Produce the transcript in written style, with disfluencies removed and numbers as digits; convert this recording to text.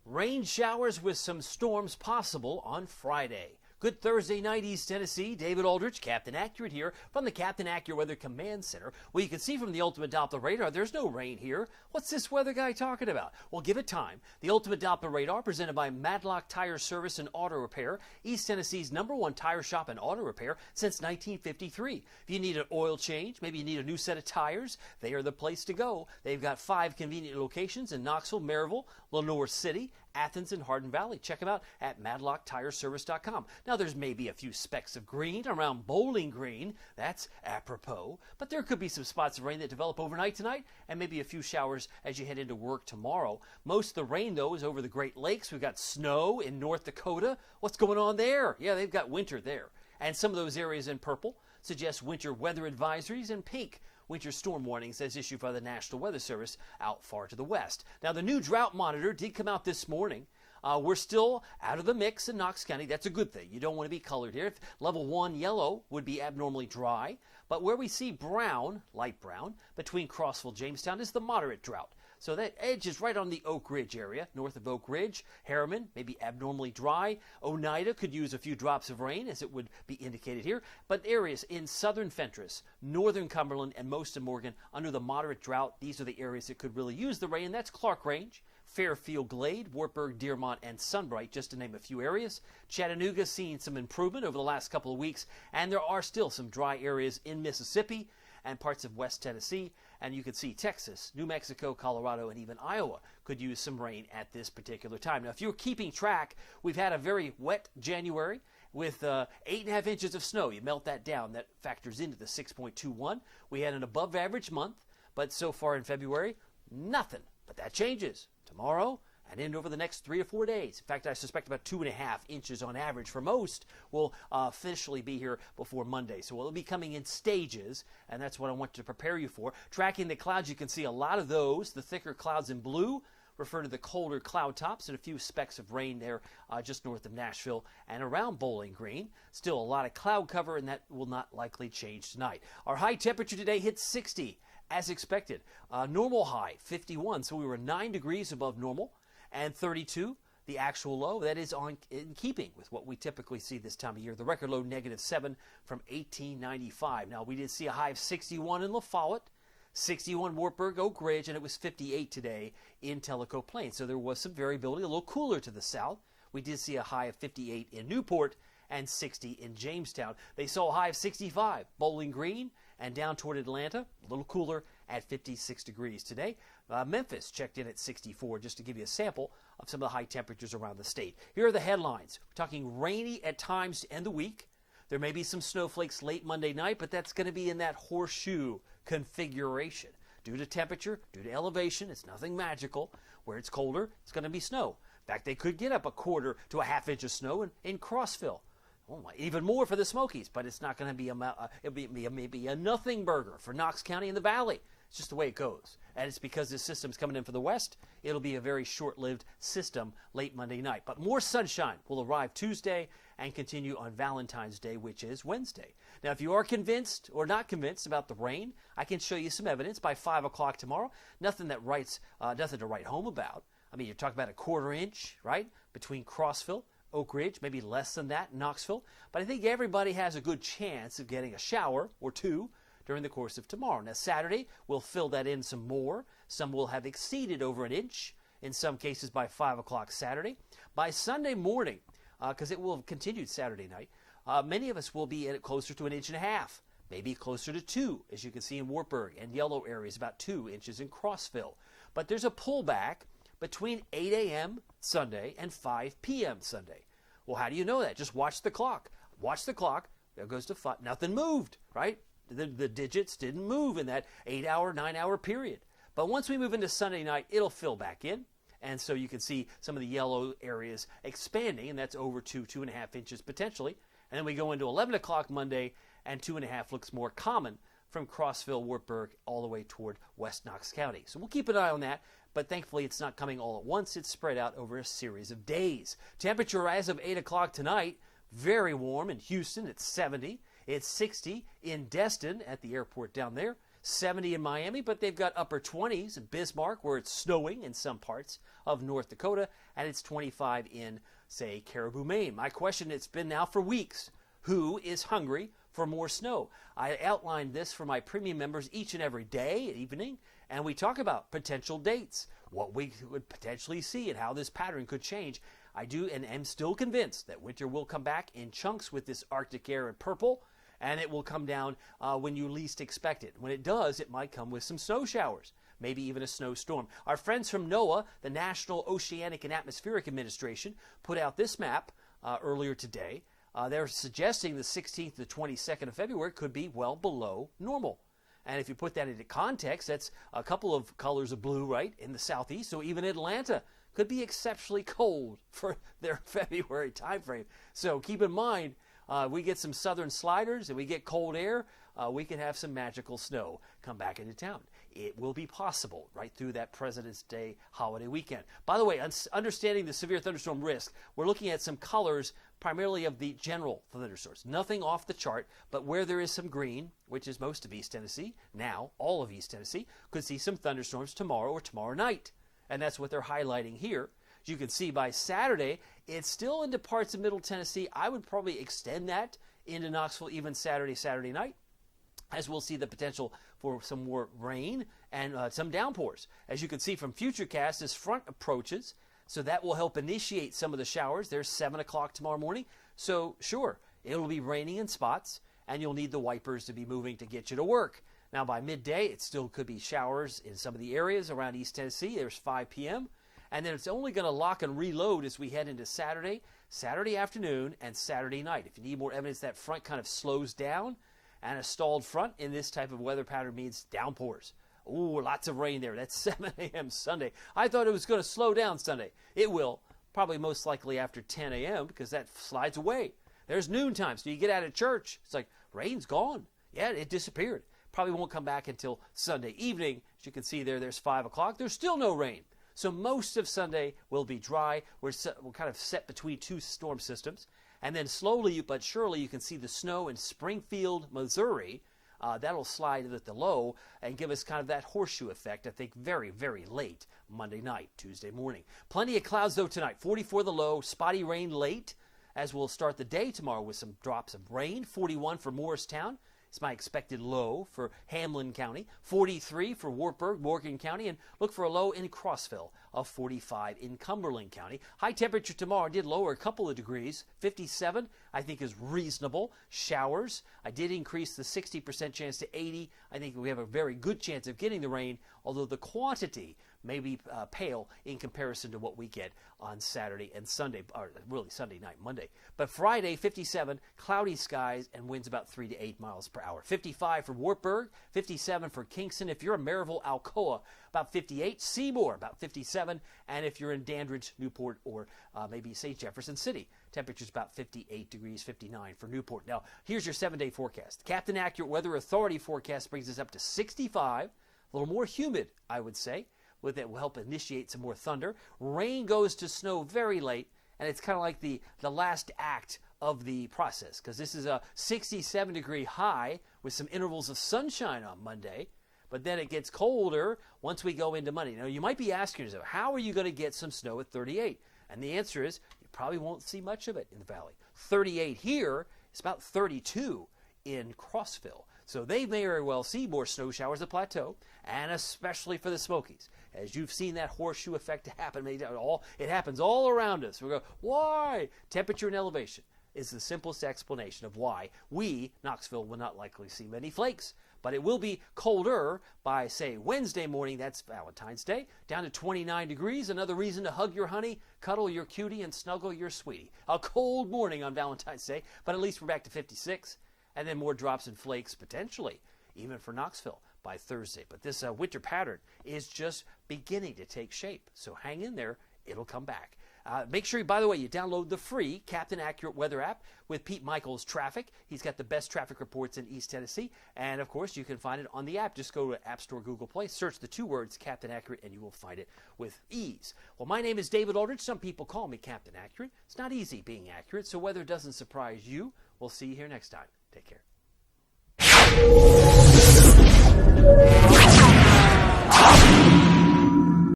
Rain showers with some storms possible on Friday. Good Thursday night, East Tennessee. David Aldrich, Captain Accurate here from the Captain Accurate Weather Command Center. Well, you can see from the Ultimate Doppler radar, there's no rain here. What's this weather guy talking about? Well, give it time. The Ultimate Doppler radar presented by Madlock Tire Service and Auto Repair, East Tennessee's #1 tire shop and auto repair since 1953. If you need an oil change, maybe you need a new set of tires, they are the place to go. They've got 5 convenient locations in Knoxville, Maryville, Lenoir City, Athens, and Hardin Valley. Check them out at madlocktireservice.com. Now, there's maybe a few specks of green around Bowling Green. That's apropos. But there could be some spots of rain that develop overnight tonight and maybe a few showers as you head into work tomorrow. Most of the rain, though, is over the Great Lakes. We've got snow in North Dakota. What's going on there? Yeah, they've got winter there. And some of those areas in purple suggest winter weather advisories, and pink, winter storm warnings as issued by the National Weather Service out far to the west. Now, the new drought monitor did come out this morning. We're still out of the mix in Knox County. That's a good thing. You don't want to be colored here. Level 1 yellow would be abnormally dry. But where we see brown, light brown, between Crossville, Jamestown is the moderate drought. So that edge is right on the Oak Ridge area, north of Oak Ridge. Harriman, maybe abnormally dry. Oneida could use a few drops of rain, as it would be indicated here. But areas in southern Fentress, northern Cumberland, and most of Morgan under the moderate drought, these are the areas that could really use the rain. That's Clark Range, Fairfield Glade, Wartburg, Dearmont, and Sunbright, just to name a few areas. Chattanooga seeing some improvement over the last couple of weeks, and there are still some dry areas in Mississippi and parts of West Tennessee, and you can see Texas, New Mexico, Colorado, and even Iowa could use some rain at this particular time. Now, if you're keeping track, we've had a very wet January with 8.5 inches of snow. You melt that down, that factors into the 6.21. We had an above average month, but so far in February, nothing. But that changes tomorrow and in over the next 3 to 4 days. In fact, I suspect about 2.5 inches on average for most will officially be here before Monday. So it'll be coming in stages, and that's what I want to prepare you for. Tracking the clouds, you can see a lot of those. The thicker clouds in blue refer to the colder cloud tops, and a few specks of rain there just north of Nashville and around Bowling Green. Still a lot of cloud cover, and that will not likely change tonight. Our high temperature today hit 60, as expected. Normal high, 51, so we were 9 degrees above normal. And 32, the actual low, that is in keeping with what we typically see this time of year. The record low, -7 from 1895. Now, we did see a high of 61 in La Follette, 61 Wartburg, Oak Ridge, and it was 58 today in Tellico Plains. So there was some variability, a little cooler to the south. We did see a high of 58 in Newport and 60 in Jamestown. They saw a high of 65, Bowling Green, and down toward Atlanta, a little cooler at 56 degrees today. Memphis checked in at 64, just to give you a sample of some of the high temperatures around the state. Here are the headlines. We're talking rainy at times to end the week. There may be some snowflakes late Monday night, but that's going to be in that horseshoe configuration. Due to temperature, due to elevation, it's nothing magical. Where it's colder, it's going to be snow. In fact, they could get up a quarter to a half inch of snow in Crossville. Oh my, even more for the Smokies, but it's not going to be maybe a nothing burger for Knox County and the Valley. It's just the way it goes. And it's because this system's coming in from the west. It'll be a very short-lived system late Monday night. But more sunshine will arrive Tuesday and continue on Valentine's Day, which is Wednesday. Now, if you are convinced or not convinced about the rain, I can show you some evidence by 5 o'clock tomorrow. Nothing to write home about. I mean, you're talking about a quarter inch, right, between Crossville, Oak Ridge, maybe less than that in Knoxville. But I think everybody has a good chance of getting a shower or two during the course of tomorrow. Now, Saturday, we'll fill that in some more. Some will have exceeded over an inch, in some cases by 5 o'clock Saturday. By Sunday morning, because it will have continued Saturday night, many of us will be at closer to 1.5 inches, maybe closer to 2, as you can see in Wartburg, and yellow areas, about 2 inches in Crossville. But there's a pullback between 8 a.m. Sunday and 5 p.m. Sunday. Well, how do you know that? Just watch the clock. Watch the clock. There goes to 5. Nothing moved, right? The digits didn't move in that 8-hour, 9-hour period. But once we move into Sunday night, it'll fill back in. And so you can see some of the yellow areas expanding, and that's over 2.5 inches potentially. And then we go into 11 o'clock Monday, and 2.5 looks more common from Crossville, Wartburg, all the way toward West Knox County. So we'll keep an eye on that, but thankfully it's not coming all at once. It's spread out over a series of days. Temperature as of 8 o'clock tonight, very warm in Houston at 70. It's 60 in Destin at the airport down there. 70 in Miami, but they've got upper 20s in Bismarck, where it's snowing in some parts of North Dakota, and it's 25 in, say, Caribou, Maine. My question, it's been now for weeks, who is hungry for more snow? I outlined this for my premium members each and every day and evening, and we talk about potential dates, what we would potentially see, and how this pattern could change. I do and am still convinced that winter will come back in chunks with this Arctic air in purple, and it will come down when you least expect it. When it does, it might come with some snow showers, maybe even a snowstorm. Our friends from NOAA, the National Oceanic and Atmospheric Administration, put out this map earlier today. They're suggesting the 16th to the 22nd of February could be well below normal. And if you put that into context, that's a couple of colors of blue, right, in the southeast. So even Atlanta could be exceptionally cold for their February time frame. So keep in mind, we get some southern sliders and we get cold air, we can have some magical snow come back into town. It will be possible right through that President's Day holiday weekend. By the way, understanding the severe thunderstorm risk, we're looking at some colors primarily of the general thunderstorms. Nothing off the chart, but where there is some green, which is most of East Tennessee, now all of East Tennessee, could see some thunderstorms tomorrow or tomorrow night. And that's what they're highlighting here. As you can see, by Saturday, it's still into parts of Middle Tennessee. I would probably extend that into Knoxville even Saturday night, as we'll see the potential for some more rain and some downpours. As you can see from Futurecast, this front approaches, so that will help initiate some of the showers. There's 7 o'clock tomorrow morning. So sure, it'll be raining in spots, and you'll need the wipers to be moving to get you to work. Now by midday, it still could be showers in some of the areas around East Tennessee. There's 5 p.m., and then it's only going to lock and reload as we head into Saturday afternoon, and Saturday night. If you need more evidence that front kind of slows down, and a stalled front in this type of weather pattern means downpours. Ooh, lots of rain there. That's 7 a.m. Sunday. I thought it was going to slow down Sunday. It will, probably most likely after 10 a.m. because that slides away. There's noontime, so you get out of church. It's like, rain's gone. Yeah, it disappeared. Probably won't come back until Sunday evening. As you can see there's 5 o'clock. There's still no rain. So most of Sunday will be dry. We're kind of set between two storm systems. And then slowly but surely you can see the snow in Springfield, Missouri. That'll slide at the low and give us kind of that horseshoe effect, I think, very, very late Monday night, Tuesday morning. Plenty of clouds, though, tonight. 44 the low, spotty rain late, as we'll start the day tomorrow with some drops of rain. 41 for Morristown. It's my expected low for Hamlin County. 43 for Wartburg, Morgan County. And look for a low in Crossville of 45 in Cumberland County. High temperature tomorrow did lower a couple of degrees. 57, I think, is reasonable. Showers. I did increase the 60% chance to 80. I think we have a very good chance of getting the rain, although the quantity may be pale in comparison to what we get on Saturday and Sunday, or really Sunday night, Monday. But Friday, 57, cloudy skies and winds about 3 to 8 miles per hour. 55 for Wartburg, 57 for Kingston. If you're in Maryville, Alcoa, about 58. Seymour, about 57. And if you're in Dandridge, Newport, or maybe, say, Jefferson City, temperature's about 58 degrees, 59 for Newport. Now, here's your 7-day forecast. Captain Accurate Weather Authority forecast brings us up to 65. A little more humid, I would say. With it will help initiate some more thunder. Rain goes to snow very late, and it's kind of like the last act of the process, because this is a 67-degree high with some intervals of sunshine on Monday, but then it gets colder once we go into Monday. Now, you might be asking yourself, how are you going to get some snow at 38? And the answer is, you probably won't see much of it in the valley. 38 here is about 32 in Crossville. So they may very well see more snow showers at Plateau, and especially for the Smokies. As you've seen that horseshoe effect happen, it happens all around us. We go, why? Temperature and elevation is the simplest explanation of why we, Knoxville, will not likely see many flakes. But it will be colder by, say, Wednesday morning, that's Valentine's Day, down to 29 degrees. Another reason to hug your honey, cuddle your cutie, and snuggle your sweetie. A cold morning on Valentine's Day, but at least we're back to 56. And then more drops and flakes, potentially, even for Knoxville by Thursday. But this winter pattern is just beginning to take shape. So hang in there. It'll come back. Make sure, by the way, you download the free Captain Accurate Weather app with Pete Michaels Traffic. He's got the best traffic reports in East Tennessee. And, of course, you can find it on the app. Just go to App Store, Google Play, search the 2 words, Captain Accurate, and you will find it with ease. Well, my name is David Aldridge. Some people call me Captain Accurate. It's not easy being accurate, so weather doesn't surprise you. We'll see you here next time. Take care. News.